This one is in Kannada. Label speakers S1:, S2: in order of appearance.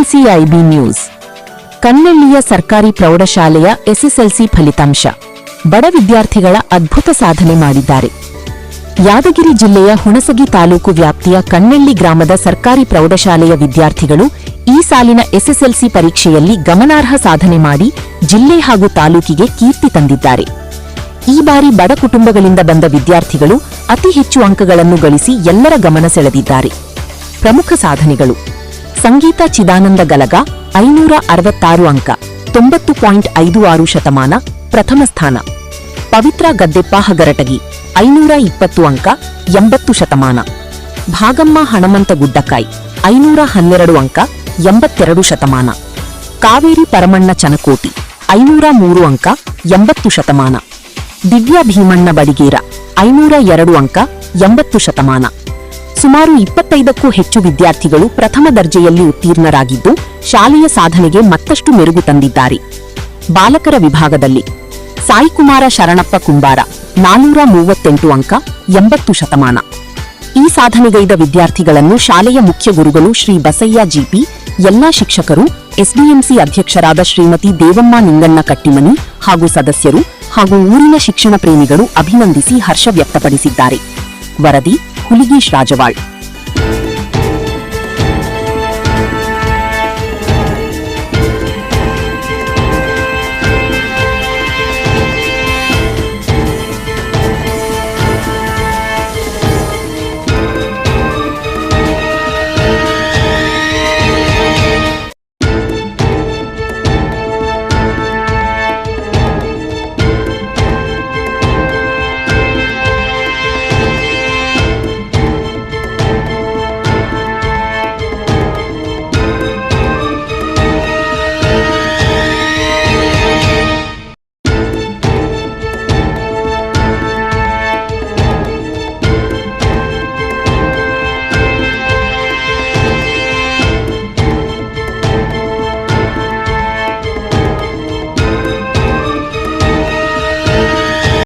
S1: ಕೆಸಿಐಬಿ ನ್ಯೂಸ್. ಕನ್ನಳ್ಳಿಯ ಸರ್ಕಾರಿ ಪ್ರೌಢಶಾಲೆಯ ಎಸ್ಎಸ್ಎಲ್ಸಿ ಫಲಿತಾಂಶ. ಬಡ ವಿದ್ಯಾರ್ಥಿಗಳ ಅದ್ಭುತ ಸಾಧನೆ ಮಾಡಿದ್ದಾರೆ. ಯಾದಗಿರಿ ಜಿಲ್ಲೆಯ ಹುಣಸಗಿ ತಾಲೂಕು ವ್ಯಾಪ್ತಿಯ ಕನ್ನಳ್ಳಿ ಗ್ರಾಮದ ಸರ್ಕಾರಿ ಪ್ರೌಢಶಾಲೆಯ ವಿದ್ಯಾರ್ಥಿಗಳು ಈ ಸಾಲಿನ ಎಸ್ಎಸ್ಎಲ್ಸಿ ಪರೀಕ್ಷೆಯಲ್ಲಿ ಗಮನಾರ್ಹ ಸಾಧನೆ ಮಾಡಿ ಜಿಲ್ಲೆ ಹಾಗೂ ತಾಲೂಕಿಗೆ ಕೀರ್ತಿ ತಂದಿದ್ದಾರೆ. ಈ ಬಾರಿ ಬಡ ಕುಟುಂಬಗಳಿಂದ ಬಂದ ವಿದ್ಯಾರ್ಥಿಗಳು ಅತಿ ಹೆಚ್ಚು ಅಂಕಗಳನ್ನು ಗಳಿಸಿ ಎಲ್ಲರ ಗಮನ ಸೆಳೆದಿದ್ದಾರೆ. ಪ್ರಮುಖ ಸಾಧನೆಗಳು: ಸಂಗೀತ ಚಿದಾನಂದ ಗಲಗ 566 ಅಂಕ 90.56%, ಪ್ರಥಮ ಸ್ಥಾನ. ಪವಿತ್ರ ಗದ್ದೆಪ್ಪ ಹಗರಟಗಿ 520 ಅಂಕ 80%. ಭಾಗಮ್ಮ ಹಣಮಂತ ಗುಡ್ಡಕಾಯಿ 512 ಅಂಕ 82%. ಕಾವೇರಿ ಪರಮಣ್ಣ ಚನಕೋಟಿ 503 ಅಂಕ 80%. ದಿವ್ಯಾ ಭೀಮಣ್ಣ ಬಡಿಗೇರ 502 ಅಂಕ 80%. ಸುಮಾರು 25ಕ್ಕೂ ಹೆಚ್ಚು ವಿದ್ಯಾರ್ಥಿಗಳು ಪ್ರಥಮ ದರ್ಜೆಯಲ್ಲಿ ಉತ್ತೀರ್ಣರಾಗಿದ್ದು ಶಾಲೆಯ ಸಾಧನೆಗೆ ಮತ್ತಷ್ಟು ಮೆರುಗು ತಂದಿದ್ದಾರೆ. ಬಾಲಕರ ವಿಭಾಗದಲ್ಲಿ ಸಾಯಿಕುಮಾರ ಶರಣಪ್ಪ ಕುಂಬಾರ 438 ಅಂಕ 80%. ಈ ಸಾಧನೆಗೈದ ವಿದ್ಯಾರ್ಥಿಗಳನ್ನು ಶಾಲೆಯ ಮುಖ್ಯ ಗುರುಗಳು ಶ್ರೀ ಬಸಯ್ಯ ಜಿಪಿ, ಎಲ್ಲಾ ಶಿಕ್ಷಕರು, ಎಸ್ಡಿಎಂಸಿ ಅಧ್ಯಕ್ಷರಾದ ಶ್ರೀಮತಿ ದೇವಮ್ಮ ನಿಂಗಣ್ಣ ಕಟ್ಟಿಮನಿ ಹಾಗೂ ಸದಸ್ಯರು ಹಾಗೂ ಊರಿನ ಶಿಕ್ಷಣ ಪ್ರೇಮಿಗಳು ಅಭಿನಂದಿಸಿ ಹರ್ಷ ವ್ಯಕ್ತಪಡಿಸಿದ್ದಾರೆ. ವರದಿ ಹುಲಿಗೇಶ್ ರಾಜವಾಳ್.